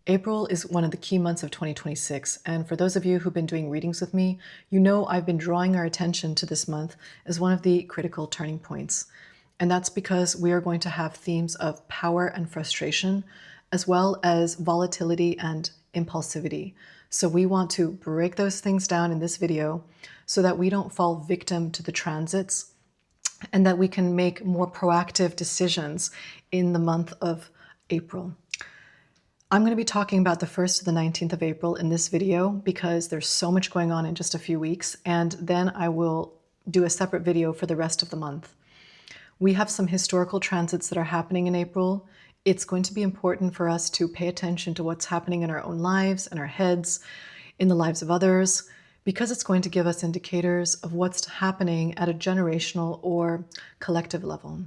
April is one of the key months of 2026, and for those of you who've been doing readings with me, you know I've been drawing our attention to this month as one of the critical turning points. And that's because we are going to have themes of power and frustration, as well as volatility and impulsivity. So we want to break those things down in this video so that we don't fall victim to the transits and that we can make more proactive decisions in the month of April. I'm going to be talking about the 1st to the 19th of April in this video because there's so much going on in just a few weeks, and then I will do a separate video for the rest of the month. We have some historical transits that are happening in April. It's going to be important for us to pay attention to what's happening in our own lives, in our heads, in the lives of others, because it's going to give us indicators of what's happening at a generational or collective level.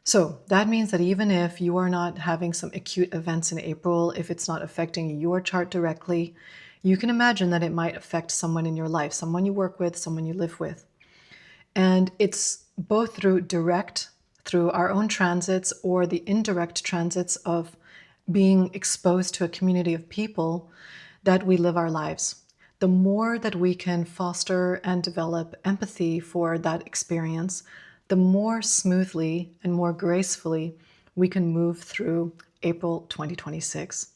So that means that even if you are not having some acute events in April, if it's not affecting your chart directly, you can imagine that it might affect someone in your life, someone you work with, someone you live with. And it's both through our own transits, or the indirect transits of being exposed to a community of people, that we live our lives. The more that we can foster and develop empathy for that experience, the more smoothly and more gracefully we can move through April 2026.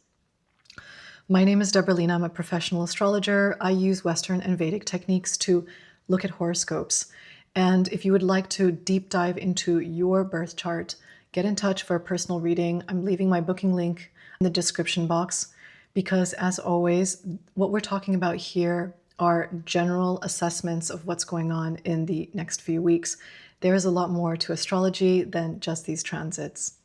My name is Deborah Lina. I'm a professional astrologer. I use Western and Vedic techniques to look at horoscopes. And if you would like to deep dive into your birth chart, get in touch for a personal reading. I'm leaving my booking link in the description box because, as always, what we're talking about here are general assessments of what's going on in the next few weeks. There is a lot more to astrology than just these transits.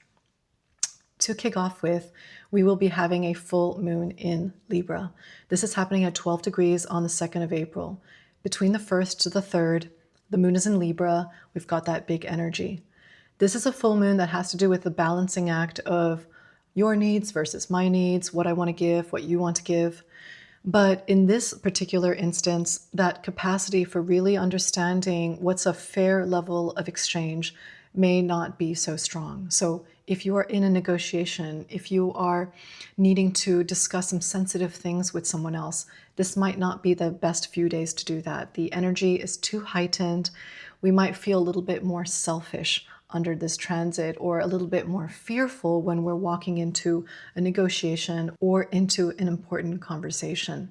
To kick off with, we will be having a full moon in Libra. This is happening at 12 degrees on the 2nd of April. Between the 1st to the 3rd, the moon is in Libra. We've got that big energy. This is a full moon that has to do with the balancing act of your needs versus my needs, what I want to give, what you want to give. But in this particular instance, that capacity for really understanding what's a fair level of exchange may not be so strong. So if you are in a negotiation, if you are needing to discuss some sensitive things with someone else, this might not be the best few days to do that. The energy is too heightened. We might feel a little bit more selfish under this transit, or a little bit more fearful when we're walking into a negotiation or into an important conversation.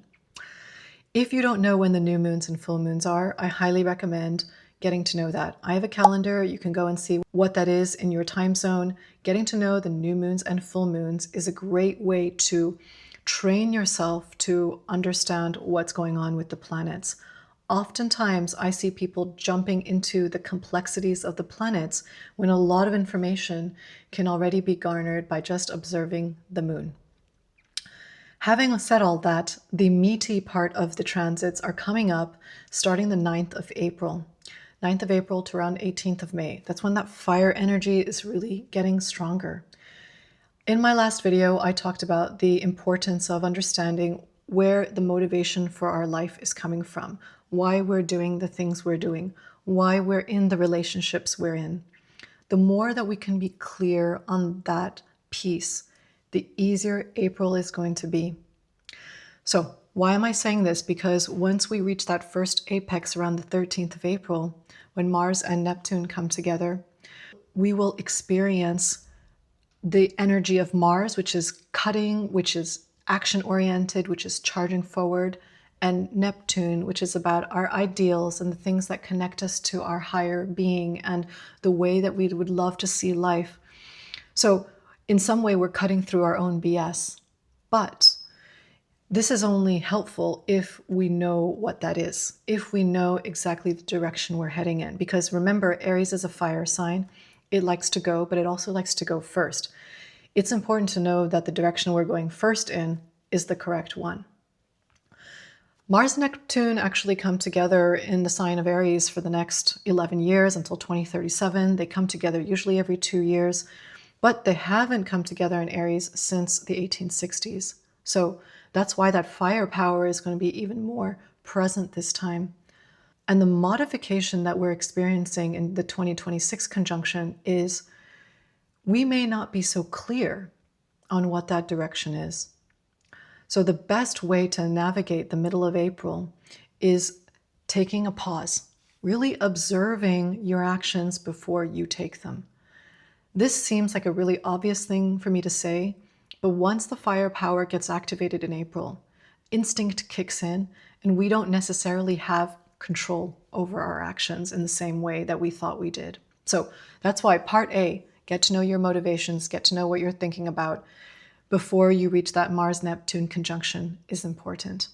If you don't know when the new moons and full moons are, I highly recommend getting to know that. I have a calendar. You can go and see what that is in your time zone. Getting to know the new moons and full moons is a great way to train yourself to understand what's going on with the planets. Oftentimes, I see people jumping into the complexities of the planets when a lot of information can already be garnered by just observing the moon. Having said all that, the meaty part of the transits are coming up starting the 9th of April. 9th of April to around 18th of May. That's when that fire energy is really getting stronger. In my last video, I talked about the importance of understanding where the motivation for our life is coming from, why we're doing the things we're doing, why we're in the relationships we're in. The more that we can be clear on that piece, the easier April is going to be. So why am I saying this? Because once we reach that first apex around the 13th of April, when Mars and Neptune come together, we will experience the energy of Mars, which is cutting, which is action-oriented, which is charging forward, and Neptune, which is about our ideals and the things that connect us to our higher being and the way that we would love to see life. So in some way, we're cutting through our own BS. But this is only helpful if we know what that is, if we know exactly the direction we're heading in. Because remember, Aries is a fire sign. It likes to go, but it also likes to go first. It's important to know that the direction we're going first in is the correct one. Mars and Neptune actually come together in the sign of Aries for the next 11 years until 2037. They come together usually every 2 years, but they haven't come together in Aries since the 1860s. So that's why that firepower is going to be even more present this time. And the modification that we're experiencing in the 2026 conjunction is we may not be so clear on what that direction is. So the best way to navigate the middle of April is taking a pause, really observing your actions before you take them. This seems like a really obvious thing for me to say, but once the firepower gets activated in April, instinct kicks in, and we don't necessarily have control over our actions in the same way that we thought we did. So that's why part A, get to know your motivations, get to know what you're thinking about before you reach that Mars-Neptune conjunction, is important.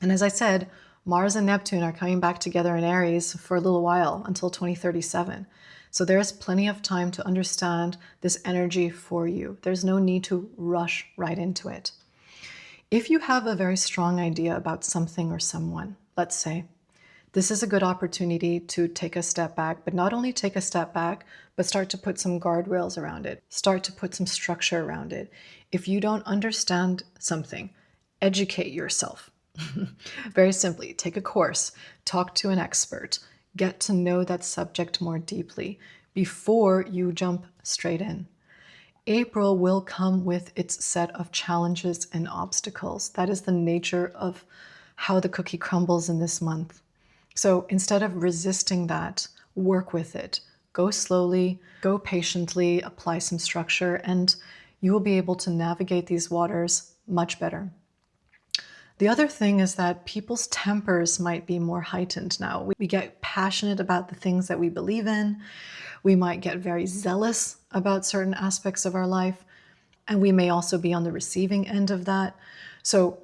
And as I said, Mars and Neptune are coming back together in Aries for a little while, until 2037. So there's plenty of time to understand this energy for you. There's no need to rush right into it. If you have a very strong idea about something or someone, let's say, this is a good opportunity to take a step back, but not only take a step back, but start to put some guardrails around it, start to put some structure around it. If you don't understand something, educate yourself. Very simply, take a course, talk to an expert, get to know that subject more deeply before you jump straight in. April will come with its set of challenges and obstacles. That is the nature of how the cookie crumbles in this month. So instead of resisting that, work with it. Go slowly, go patiently, apply some structure, and you will be able to navigate these waters much better. The other thing is that people's tempers might be more heightened now. We get passionate about the things that we believe in. We might get very zealous about certain aspects of our life, and we may also be on the receiving end of that. So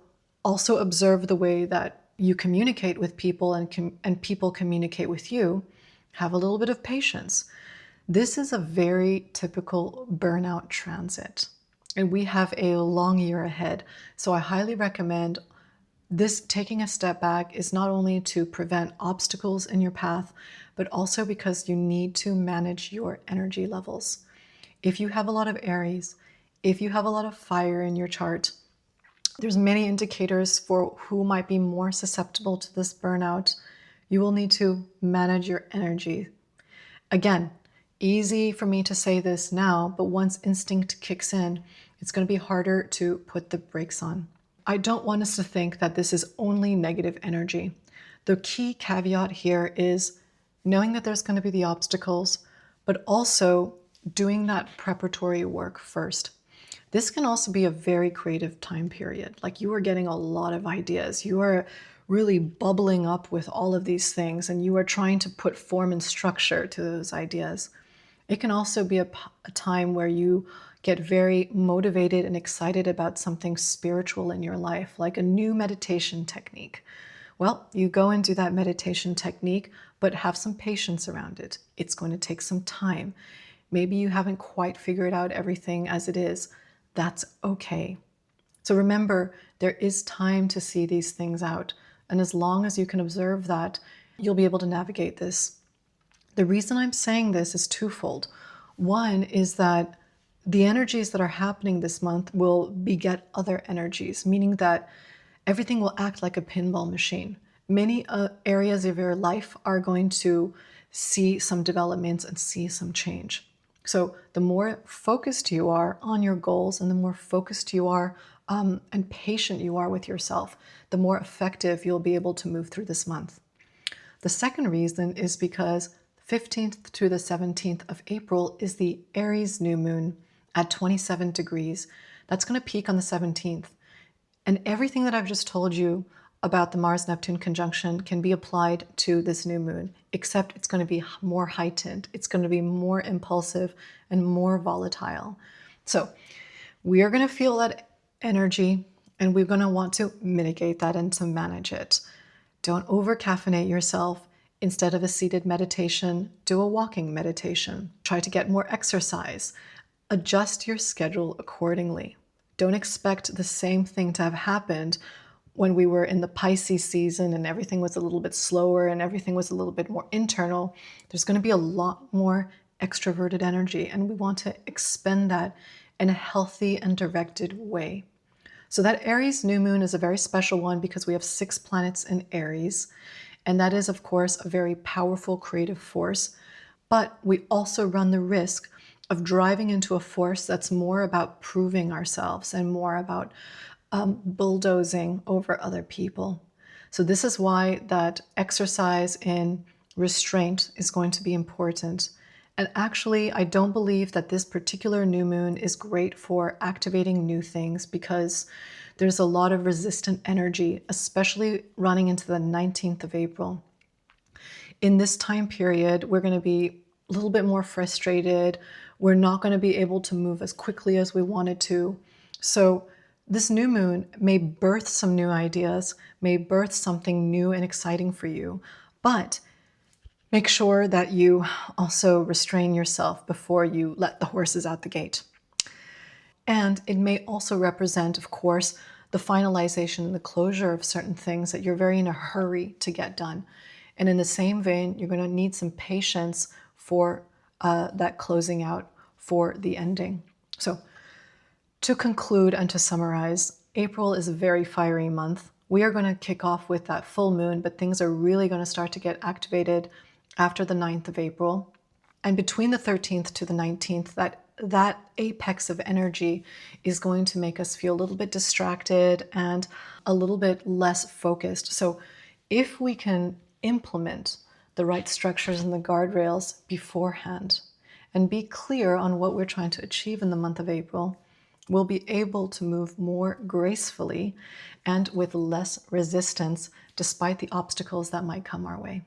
also observe the way that you communicate with people and people communicate with you. Have a little bit of patience. This is a very typical burnout transit, and we have a long year ahead. So I highly recommend this. Taking a step back is not only to prevent obstacles in your path, but also because you need to manage your energy levels. If you have a lot of Aries, if you have a lot of fire in your chart, there's many indicators for who might be more susceptible to this burnout. You will need to manage your energy. Again, easy for me to say this now, but once instinct kicks in, it's going to be harder to put the brakes on. I don't want us to think that this is only negative energy. The key caveat here is knowing that there's going to be the obstacles, but also doing that preparatory work first. This can also be a very creative time period. Like, you are getting a lot of ideas. You are really bubbling up with all of these things, and you are trying to put form and structure to those ideas. It can also be a time where you get very motivated and excited about something spiritual in your life, like a new meditation technique. Well, you go and do that meditation technique, but have some patience around it. It's going to take some time. Maybe you haven't quite figured out everything as it is. That's okay. So remember, there is time to see these things out. And as long as you can observe that, you'll be able to navigate this. The reason I'm saying this is twofold. One is that the energies that are happening this month will beget other energies, meaning that everything will act like a pinball machine. Many areas of your life are going to see some developments and see some change. So the more focused you are on your goals, and the more focused you are and patient you are with yourself, the more effective you'll be able to move through this month. The second reason is because 15th to the 17th of April is the Aries new moon at 27 degrees. That's going to peak on the 17th. And everything that I've just told you about the Mars-Neptune conjunction can be applied to this new moon, except it's going to be more heightened. It's going to be more impulsive and more volatile. So we are going to feel that energy, and we're going to want to mitigate that and to manage it. Don't over-caffeinate yourself. Instead of a seated meditation, do a walking meditation. Try to get more exercise. Adjust your schedule accordingly. Don't expect the same thing to have happened when we were in the Pisces season and everything was a little bit slower and everything was a little bit more internal. There's going to be a lot more extroverted energy, and we want to expend that in a healthy and directed way. So that Aries new moon is a very special one because we have 6 planets in Aries, and that is, of course, a very powerful creative force. But we also run the risk of driving into a force that's more about proving ourselves and more about bulldozing over other people. So this is why that exercise in restraint is going to be important. And actually, I don't believe that this particular new moon is great for activating new things because there's a lot of resistant energy, especially running into the 19th of April. In this time period, we're going to be a little bit more frustrated. We're not going to be able to move as quickly as we wanted to. So this new moon may birth some new ideas, may birth something new and exciting for you, but make sure that you also restrain yourself before you let the horses out the gate. And it may also represent, of course, the finalization and the closure of certain things that you're very in a hurry to get done. And in the same vein, you're going to need some patience for that closing out, for the ending. So to conclude and to summarize, April is a very fiery month. We are going to kick off with that full moon, but things are really going to start to get activated after the 9th of April. And between the 13th to the 19th, that apex of energy is going to make us feel a little bit distracted and a little bit less focused. So if we can implement the right structures and the guardrails beforehand and be clear on what we're trying to achieve in the month of April, we'll be able to move more gracefully and with less resistance despite the obstacles that might come our way.